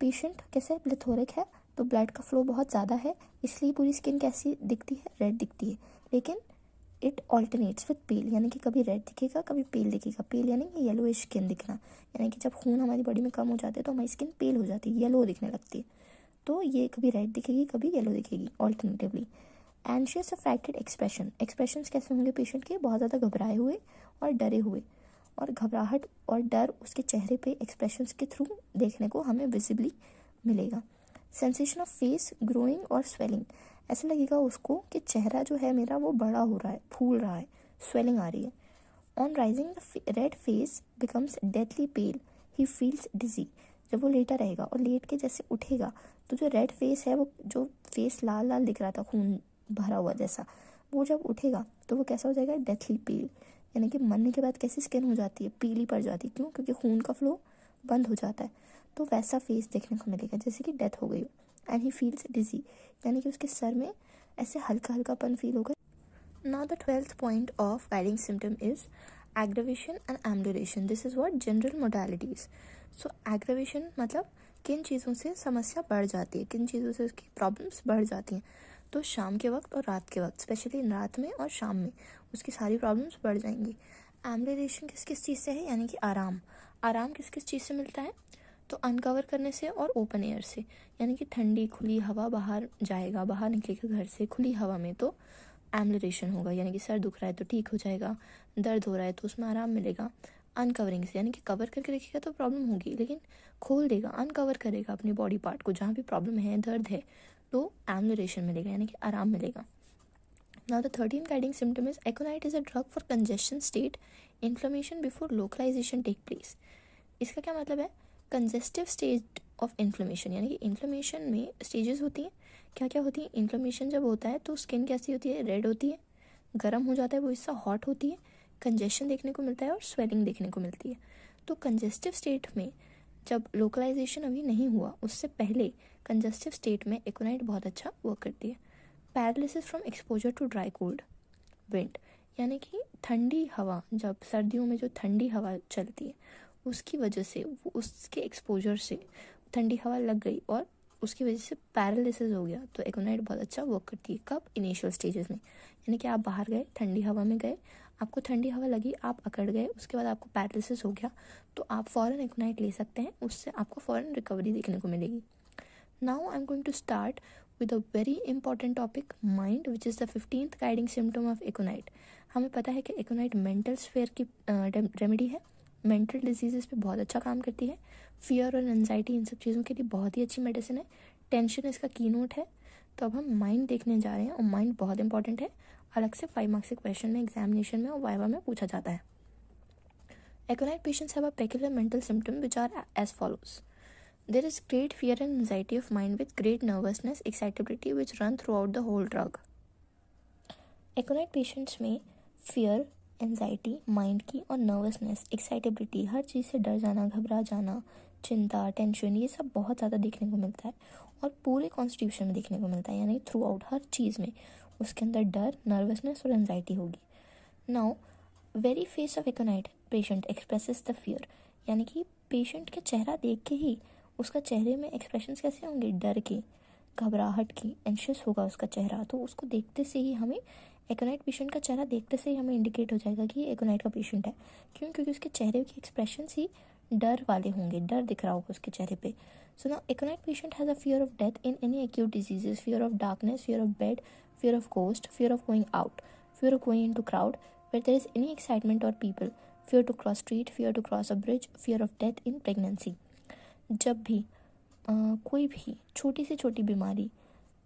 पेशेंट कैसे है? प्लेथोरिक है, तो ब्लड का फ्लो बहुत ज़्यादा है, इसलिए पूरी स्किन कैसी दिखती है? रेड दिखती है. लेकिन इट ऑल्टरनेट्स विथ पेल, यानी कि कभी रेड दिखेगा कभी पेल दिखेगा. पेल यानी कि येलोइश स्किन दिखना, यानी कि जब खून हमारी बॉडी में कम हो जाता है तो हमारी स्किन पेल हो जाती है, येलो दिखने लगती है. तो ये कभी रेड दिखेगी कभी येलो दिखेगी alternatively. Anxious affected expression. Expressions कैसे होंगे पेशेंट के? बहुत ज़्यादा घबराए हुए और डरे हुए, और घबराहट और डर उसके चेहरे पे एक्सप्रेशंस के थ्रू देखने को हमें विजिबली मिलेगा. सेंसेशन ऑफ फेस ग्रोइंग और स्वेलिंग. ऐसा लगेगा उसको कि चेहरा जो है मेरा वो बड़ा हो रहा है, फूल रहा है, स्वेलिंग आ रही है. On rising the red face becomes deathly pale, he feels dizzy. जब वो लेटा रहेगा और लेट के जैसे उठेगा तो जो रेड फेस है, वो जो फेस लाल लाल दिख रहा था खून भरा हुआ जैसा, वो जब उठेगा तो वो कैसा हो जाएगा? डेथली पेल, यानी कि मरने के बाद कैसी स्किन हो जाती है? पीली पड़ जाती है. क्यों? क्योंकि खून का फ्लो बंद हो जाता है. तो वैसा फेस देखने को मिलेगा जैसे कि डेथ हो गई. एंड ही फील्स डिजी, यानी कि उसके सर में ऐसे हल्का हल्कापन फील होगा. Now the 12th point of guiding symptom is aggravation and ambulation. This is what general modalities. So aggravation मतलब किन चीज़ों से समस्या बढ़ जाती है, किन चीज़ों से उसकी प्रॉब्लम्स बढ़ जाती हैं. तो शाम के वक्त और रात के वक्त, स्पेशली रात में और शाम में उसकी सारी प्रॉब्लम्स बढ़ जाएंगी. एम्बुलेशन किस किस चीज़ से है? यानी कि आराम. आराम किस किस चीज़ से मिलता है? तो अनकवर करने से और ओपन एयर से, यानी कि ठंडी खुली हवा बाहर जाएगा, बाहर निकलेगा घर से खुली हवा में, तो एम्बुलेशन होगा. यानी कि सर दुख रहा है तो ठीक हो जाएगा, दर्द हो रहा है तो उसमें आराम मिलेगा. अनकवरिंग से, यानी कि कवर करके रखेगा तो प्रॉब्लम होगी, लेकिन खोल देगा, अनकवर करेगा अपनी बॉडी पार्ट को, जहाँ भी प्रॉब्लम है, दर्द है, तो एम्बुलेशन मिलेगा, यानी कि आराम मिलेगा. Now the 13th guiding symptom is Aconite is a drug for congestion state, inflammation before localization take place. इसका क्या मतलब है? कंजेस्टिव स्टेज ऑफ इन्फ्लेमेशन, यानी कि इन्फ्लेमेशन में स्टेजेस होती हैं. क्या क्या होती हैं? इन्फ्लेमेशन जब होता है तो स्किन कैसी होती है? रेड होती है, गर्म हो जाता है वो, इससे हॉट होती है, कंजेशन देखने को मिलता है और स्वेलिंग देखने को मिलती है. तो कंजेस्टिव स्टेट में जब लोकलाइजेशन अभी नहीं हुआ, उससे पहले कंजेस्टिव स्टेट में एकोनाइट बहुत अच्छा वर्क करती है. Paralysis from exposure to dry cold wind, यानी कि ठंडी हवा, जब सर्दियों में जो ठंडी हवा चलती है उसकी वजह से, वो उसके एक्सपोजर से ठंडी हवा लग गई और उसकी वजह से पैरालिसिस हो गया, तो एकोनाइट बहुत अच्छा वर्क करती है. कब? इनिशियल स्टेजेस में, यानी कि आप बाहर गए, ठंडी हवा में गए, आपको ठंडी हवा लगी, आप अकड़ गए, उसके बाद आपको पैरालिसिस हो गया, तो आप फ़ौरन एकोनाइट ले सकते हैं, उससे आपको फ़ौरन रिकवरी देखने को मिलेगी. Now I am going to start with a very important topic, mind, which is the 15th guiding symptom of aconite. हमें पता है कि aconite मेंटल स्फेयर की रेमेडी है, मेंटल डिजीजेस पे बहुत अच्छा काम करती है. फियर और एनजाइटी इन सब चीज़ों के लिए बहुत ही अच्छी मेडिसिन है. टेंशन इसका की नोट है. तो अब हम माइंड देखने जा रहे हैं, और माइंड बहुत इंपॉर्टेंट है. अलग से 5 मार्क्स के क्वेश्चन में, एग्जामिनेशन में और वाइवा में पूछा जाता है. Aconite patients have a peculiar mental symptom which are as follows. There is great fear and anxiety of mind with great nervousness, excitability which run throughout the whole drug. Aconite patients में fear, anxiety, mind की, और nervousness, excitability, हर चीज़ से डर जाना, घबरा जाना, चिंता, tension, ये सब बहुत ज़्यादा देखने को मिलता है, और पूरे कॉन्स्टिट्यूशन में देखने को मिलता है, यानी थ्रू आउट हर चीज़ में उसके अंदर डर, नर्वसनेस और एनजाइटी होगी. Now very face of एकोनाइट patient expresses the fear, यानी कि पेशेंट का चेहरा देख के ही उसका चेहरे में एक्सप्रेशंस कैसे होंगे, डर के, घबराहट की, एंशियस होगा उसका चेहरा। तो उसको देखते से ही हमें, एकोनाइट पेशेंट का चेहरा देखते से ही हमें इंडिकेट हो जाएगा कि ये एकोनाइट का पेशेंट है। क्यों? क्योंकि उसके चेहरे के एक्सप्रेशंस ही डर वाले होंगे, डर दिख रहा होगा उसके चेहरे पे। So now एकोनाइट patient has a fear of death in any acute diseases, fear of darkness, fear of bed, fear of ghost, fear of going out, fear of going into crowd where there is any excitement or people, fear to cross street, fear to cross a bridge, fear of death in pregnancy। जब भी कोई भी छोटी से छोटी बीमारी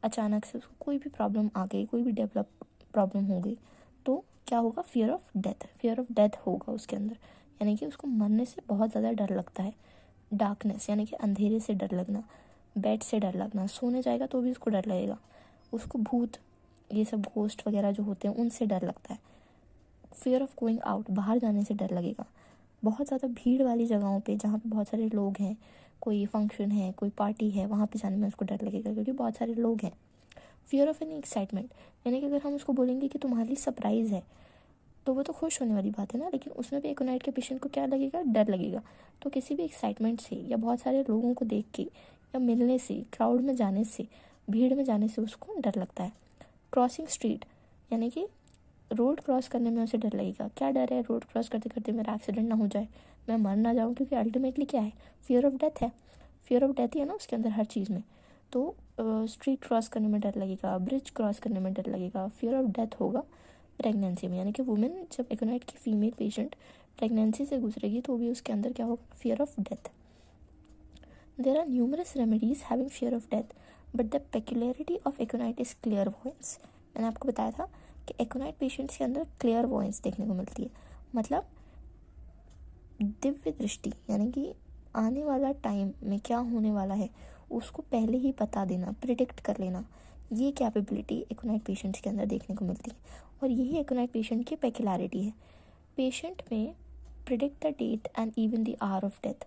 अचानक से उसको कोई भी प्रॉब्लम आ गई, कोई भी डेवलप प्रॉब्लम हो गई, तो क्या होगा, फियर ऑफ डेथ होगा उसके अंदर, यानी कि उसको मरने से बहुत ज़्यादा डर लगता है। डार्कनेस यानी कि अंधेरे से डर लगना, बेड से डर लगना, सोने जाएगा तो भी उसको डर लगेगा, उसको भूत, ये सब घोस्ट वगैरह जो होते हैं उनसे डर लगता है। फियर ऑफ गोइंग आउट, बाहर जाने से डर लगेगा। बहुत ज़्यादा भीड़ वाली जगहों पे जहाँ पे बहुत सारे लोग हैं, कोई फंक्शन है, कोई पार्टी है, वहाँ पे जाने में उसको डर लगेगा क्योंकि बहुत सारे लोग हैं। फियर ऑफ एनी एक्साइटमेंट, यानी कि अगर हम उसको बोलेंगे कि तुम्हारे लिए सरप्राइज़ है तो वो तो खुश होने वाली बात है ना, लेकिन उसमें भी एकोनाइट के पेशेंट को क्या लगेगा, डर लगेगा। तो किसी भी एक्साइटमेंट से या बहुत सारे लोगों को देख के या मिलने से, क्राउड में जाने से, भीड़ में जाने से उसको डर लगता है। क्रॉसिंग स्ट्रीट, यानी कि रोड क्रॉस करने में उसे डर लगेगा। क्या डर है, रोड क्रॉस करते करते मेरा एक्सीडेंट ना हो जाए, मैं मर ना जाऊँ, क्योंकि अल्टीमेटली क्या है, फियर ऑफ डेथ है। फियर ऑफ डेथ ही है ना उसके अंदर हर चीज़ में। तो स्ट्रीट क्रॉस करने में डर लगेगा, ब्रिज क्रॉस करने में डर लगेगा। फियर ऑफ डेथ होगा प्रेगनेंसी में, यानी कि वुमेन जब एकोनाइट की फीमेल पेशेंट प्रेगनेंसी से गुजरेगी तो भी उसके अंदर क्या होगा, fear of death. There are numerous remedies having fear of death but the peculiarity of aconite is clairvoyance. मैंने आपको बताया था कि एकोनाइट पेशेंट्स के अंदर क्लियरवॉयंस देखने को मिलती है, मतलब दिव्य दृष्टि, यानी कि आने वाला टाइम में क्या होने वाला है उसको पहले ही बता देना, प्रिडिक्ट कर लेना। ये कैपेबिलिटी एकोनाइट पेशेंट्स के अंदर देखने को मिलती है और यही एकोनाइट पेशेंट की पेक्युलरिटी है। पेशेंट में predict the date and even the hour of death,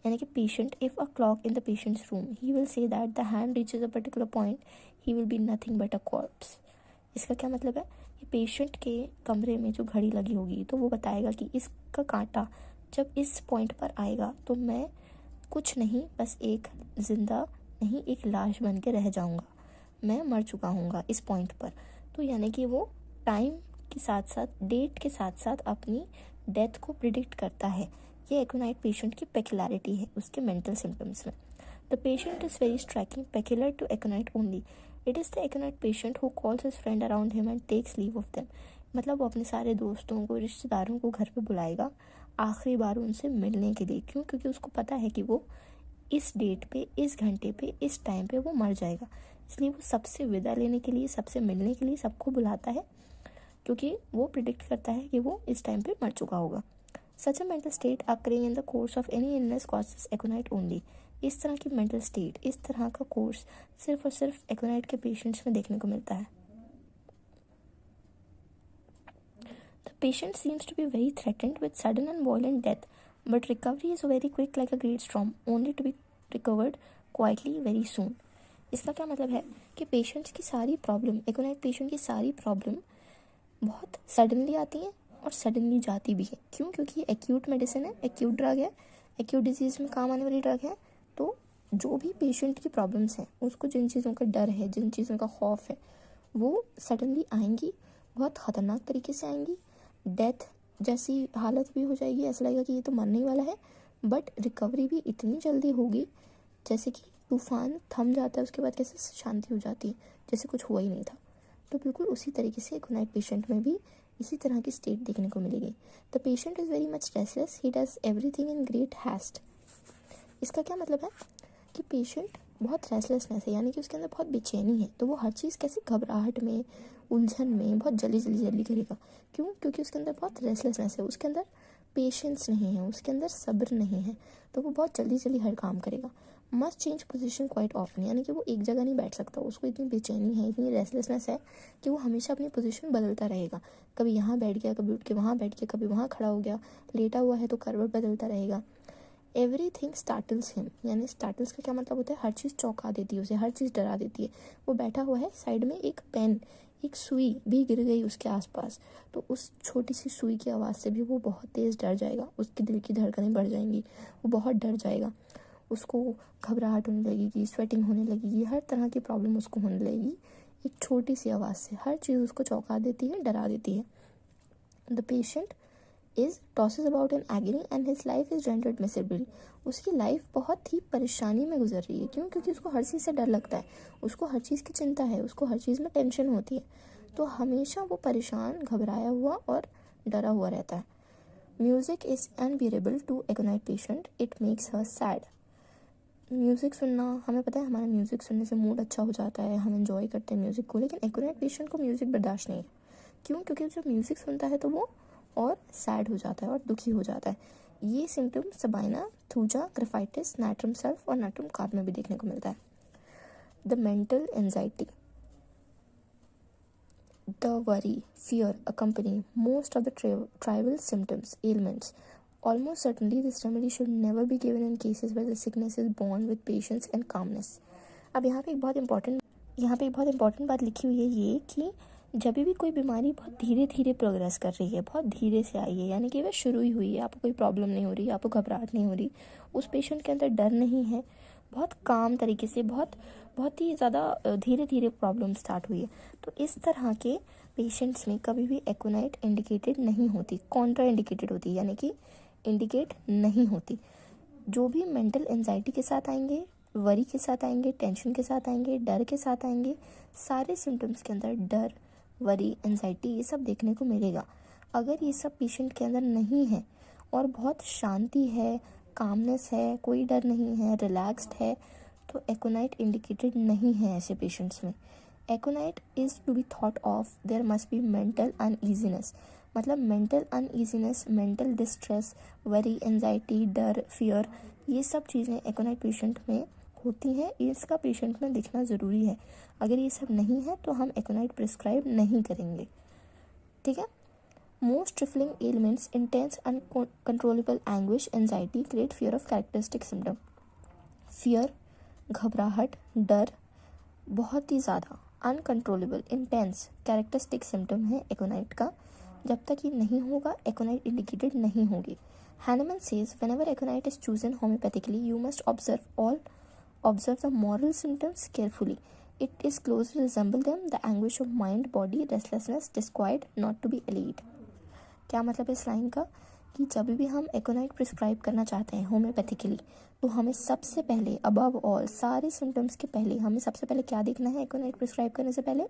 यानी कि patient, if a clock in the patient's room he will say that the hand reaches a particular point he will be nothing but a corpse. इसका क्या मतलब है कि patient के कमरे में जो घड़ी लगी होगी तो वो बताएगा कि इसका कांटा जब इस पॉइंट पर आएगा तो मैं कुछ नहीं, बस एक जिंदा नहीं, एक लाश बन के रह जाऊंगा, मैं मर चुका हूँगा इस पॉइंट पर। तो यानी कि वो टाइम के साथ साथ, डेट के साथ साथ अपनी डेथ को प्रिडिक्ट करता है। ये एकोनाइट पेशेंट की पेक्युलरिटी है उसके मेंटल सिम्टम्स में। The patient is very striking, peculiar to aconite only. It is the aconite patient who calls his friend around him and takes leave of them. मतलब वो अपने सारे दोस्तों को, रिश्तेदारों को घर पे बुलाएगा आखिरी बार उनसे मिलने के लिए। क्यों? क्योंकि उसको पता है कि वो इस डेट पे, इस घंटे पे, इस टाइम पे वो मर जाएगा, इसलिए वो सबसे विदा लेने के लिए, सबसे मिलने के लिए सबको बुलाता है, क्योंकि वो प्रिडिक्ट करता है कि वो इस टाइम पे मर चुका होगा। Such a mental state occurring in the course of any illness causes aconite only. इस तरह की मेंटल स्टेट, इस तरह का कोर्स सिर्फ और सिर्फ एकोनाइट के पेशेंट्स में देखने को मिलता है। The patient seems to be very threatened with sudden and violent death, but recovery is very quick like a great storm, only to be recovered quietly very soon. इसका क्या मतलब है कि पेशेंट्स की सारी प्रॉब्लम, एकोनाइट पेशेंट की सारी problem बहुत सडनली आती हैं और सडनली जाती भी है। क्यों? क्योंकि ये एक्यूट मेडिसिन है, एक्यूट ड्रग है, एक्यूट डिजीज़ में काम आने वाली ड्रग है। तो जो भी पेशेंट की प्रॉब्लम्स हैं, उसको जिन चीज़ों का डर है, जिन चीज़ों का खौफ है, वो सडनली आएंगी, बहुत ख़तरनाक तरीके से आएंगी। डेथ जैसी हालत भी हो जाएगी, ऐसा लगेगा कि ये तो मरने ही वाला है, बट रिकवरी भी इतनी जल्दी होगी जैसे कि तूफान थम जाता है उसके बाद कैसे शांति हो जाती है, जैसे कुछ हुआ ही नहीं था। तो बिल्कुल उसी तरीके से एकोनाइट पेशेंट में भी इसी तरह की स्टेट देखने को मिलेगी। The patient is very much restless, he does everything in great heist. इसका क्या मतलब है कि पेशेंट बहुत रेस्टलेसनेस है, यानी कि उसके अंदर बहुत बेचैनी है, तो वो हर चीज़ कैसे घबराहट में, उलझन में बहुत जल्दी करेगा। क्यों? क्योंकि उसके अंदर बहुत रेस्टलेसनेस है, उसके अंदर पेशेंस नहीं है, उसके अंदर सब्र नहीं है, तो वो बहुत जल्दी हर काम करेगा। Must change position quite often, यानी कि वो एक जगह नहीं बैठ सकता, उसको इतनी बेचैनी है, इतनी रेस्टलेसनेस है कि वो हमेशा अपनी पोजीशन बदलता रहेगा। कभी यहाँ बैठ गया, कभी उठ के वहाँ बैठ गया, कभी वहाँ खड़ा हो गया, लेटा हुआ है तो करवट बदलता रहेगा। एवरीथिंग स्टार्टल्स हिम, यानी स्टार्टल्स का क्या मतलब होता है, हर चीज़ चौंका देती है उसे, हर चीज़ डरा देती है। वो बैठा हुआ है, साइड में एक पेन एक सुई भी गिर गई उसके आसपास तो उस छोटी सी सुई की आवाज़ से भी वो बहुत तेज़ डर जाएगा, उसके दिल की धड़कनें बढ़ जाएंगी, वो बहुत डर जाएगा, उसको घबराहट होने लगेगी, स्वेटिंग होने लगेगी, हर तरह की प्रॉब्लम उसको होने लगेगी। एक छोटी सी आवाज़ से हर चीज़ उसको चौंका देती है, डरा देती है। The patient tosses about in agony and his life is rendered miserable. उसकी लाइफ बहुत ही परेशानी में गुजर रही है। क्यों? क्योंकि उसको हर चीज़ से डर लगता है, उसको हर चीज़ की चिंता है, उसको हर चीज़ में टेंशन होती है, तो हमेशा वो परेशान, घबराया हुआ और डरा हुआ रहता है। Music is unbearable to aconite patient, it makes her sad. Music सुनना, हमें पता है हमारा म्यूज़िक सुनने से मूड अच्छा हो जाता है, हम एंजॉय करते हैं म्यूज़िक को, लेकिन एकोनाइट पेशेंट को म्यूज़िक बर्दाश्त नहीं है। क्यों? क्योंकि जब म्यूज़िक सुनता है तो वो और सैड हो जाता है और दुखी हो जाता है। ये symptom Sabina thuja ग्राफाइटिस nitrum self और नाइट्रम कार्ब में भी देखने को मिलता है। The mental anxiety, the worry, fear accompany most of the trivial symptoms, ailments. Almost certainly, this remedy should never be given in cases where the sickness is borne with patience and calmness. अब यहाँ पे एक बहुत important बात लिखी हुई है ये कि जब भी कोई बीमारी बहुत धीरे धीरे प्रोग्रेस कर रही है, बहुत धीरे से आई है, यानी कि वह शुरू ही हुई है, आपको कोई प्रॉब्लम नहीं हो रही, आपको घबराहट नहीं हो रही, उस पेशेंट के अंदर डर नहीं है, बहुत काम तरीके से, बहुत ही ज़्यादा धीरे धीरे प्रॉब्लम स्टार्ट हुई है, तो इस तरह के पेशेंट्स में कभी भी एकोनाइट इंडिकेटेड नहीं होती, कॉन्ट्रा इंडिकेटेड होती है, यानी कि इंडिकेट नहीं होती। जो भी मेंटल एंजाइटी के साथ आएंगे, वरी के साथ आएंगे, टेंशन के साथ आएंगे, डर के साथ आएंगे, सारे सिम्टम्स के अंदर डर, वरी, एंजाइटी ये सब देखने को मिलेगा। अगर ये सब पेशेंट के अंदर नहीं है और बहुत शांति है, कामनेस है, कोई डर नहीं है, रिलैक्स्ड है, तो एकोनाइट इंडिकेटेड नहीं है ऐसे पेशेंट्स में। Aconite is to be thought of there must be mental uneasiness, मतलब mental uneasiness, mental distress, worry, anxiety, डर, फियर, ये सब चीज़ें एकोनाइट पेशेंट में होती हैं, इसका पेशेंट में दिखना ज़रूरी है। अगर ये सब नहीं है तो हम एकोनाइट प्रिस्क्राइब नहीं करेंगे, ठीक है। Most trifling elements, intense uncontrollable anguish, anxiety, create fear of characteristic symptom. Fear, घबराहट, डर बहुत ही ज़्यादा अनकंट्रोलेबल, इंटेंस कैरेक्टरिस्टिक सिम्टम है एकोनाइट का। जब तक ये नहीं होगा एकोनाइट इंडिकेटेड नहीं होगी। Hahnemann says whenever aconite is chosen homeopathically, you must observe the moral symptoms carefully. It is closely resemble them, the anguish of mind, body, restlessness, disquiet, not to be allayed. क्या मतलब है इस line का? कि जब भी हम एकोनाइट prescribe करना चाहते हैं होम्योपैथिकली, तो हमें सबसे पहले अबव ऑल सारे सिम्टम्स के पहले हमें सबसे पहले क्या देखना है? एकोनाइट प्रिस्क्राइब करने से पहले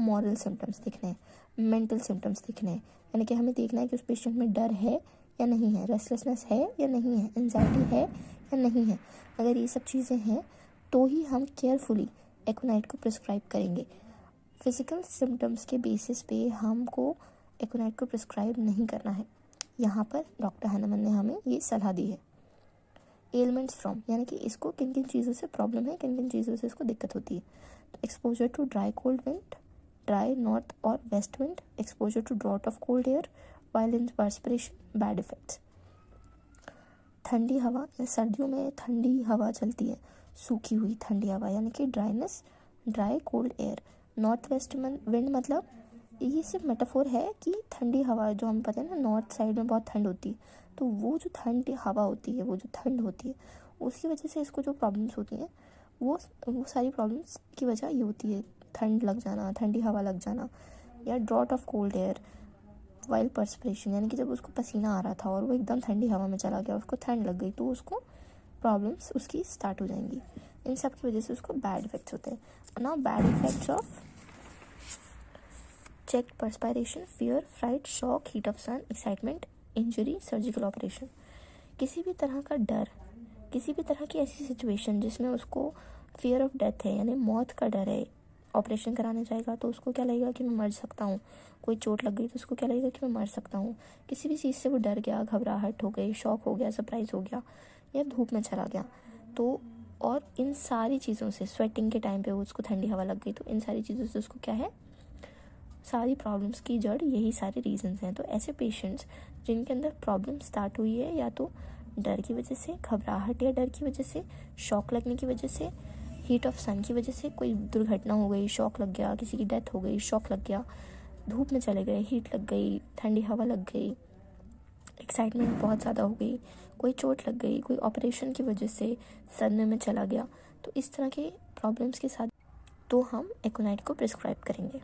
मॉरल सिम्टम्स दिखने हैं, मेंटल सिम्टम्स दिखने हैं, यानी कि हमें देखना है कि उस पेशेंट में डर है या नहीं है, रेस्टलेसनेस है या नहीं है, एंजाइटी है या नहीं है। अगर ये सब चीज़ें हैं तो ही हम केयरफुली एकोनाइट को प्रिस्क्राइब करेंगे। फिज़िकल सिम्टम्स के बेसिस पे हमको एकोनाइट को प्रिस्क्राइब नहीं करना है। यहाँ पर डॉक्टर हैनेमन ने हमें ये सलाह दी है। एलिमेंट्स फ्रॉम, यानी कि इसको किन किन चीज़ों से प्रॉब्लम है, किन किन चीज़ों से इसको दिक्कत होती है। तो exposure to dry cold wind, dry north और west wind, exposure to draught of cold air, violent perspiration, bad effects. ठंडी हवा, सर्दियों में ठंडी हवा चलती है, सूखी हुई ठंडी हवा, यानी कि dryness, dry cold air. North west wind मतलब ये सिर्फ मेटाफोर है कि ठंडी हवा, जो हमें पता है ना नॉर्थ साइड में बहुत ठंड होती है, तो वो जो ठंडी हवा होती है, वो जो ठंड होती है, उसकी वजह से इसको जो प्रॉब्लम्स होती हैं वो सारी प्रॉब्लम्स की वजह ये होती है, ठंड लग जाना, ठंडी हवा लग जाना, या draught of cold air, wild perspiration, यानी कि जब उसको पसीना आ रहा था और वो एकदम ठंडी हवा में चला गया, उसको ठंड लग गई, तो उसको प्रॉब्लम्स उसकी स्टार्ट हो जाएंगी। इन सब की वजह से उसको बैड इफेक्ट्स होते हैं। Now bad effects of check perspiration, fear, fright, shock, heat of sun, excitement, injury, surgical operation. किसी भी तरह का डर, किसी भी तरह की ऐसी सिचुएशन जिसमें उसको फियर ऑफ डेथ है, यानी मौत का डर है, ऑपरेशन कराने जाएगा तो उसको क्या लगेगा कि मैं मर सकता हूँ, कोई चोट लग गई तो उसको क्या लगेगा कि मैं मर सकता हूँ, किसी भी चीज़ से वो डर गया, घबराहट हो गई, शॉक हो गया, सरप्राइज हो गया, या धूप में चला गया, तो और इन सारी चीज़ों से, स्वेटिंग के टाइम पे उसको ठंडी हवा लग गई, तो इन सारी चीज़ों से उसको क्या है, सारी प्रॉब्लम्स की जड़ यही सारे रीजंस हैं। तो ऐसे पेशेंट्स जिनके अंदर प्रॉब्लम स्टार्ट हुई है या तो डर की वजह से, घबराहट या डर की वजह से, शॉक लगने की वजह से, हीट ऑफ सन की वजह से कोई दुर्घटना हो गई, शॉक लग गया, किसी की डेथ हो गई, शॉक लग गया, धूप में चले गए, हीट लग गई, ठंडी हवा लग गई, एक्साइटमेंट बहुत ज़्यादा हो गई, कोई चोट लग गई, कोई ऑपरेशन की वजह से सदमे में चला गया, तो इस तरह के प्रॉब्लम्स के साथ तो हम एकोनाइट को प्रिस्क्राइब करेंगे।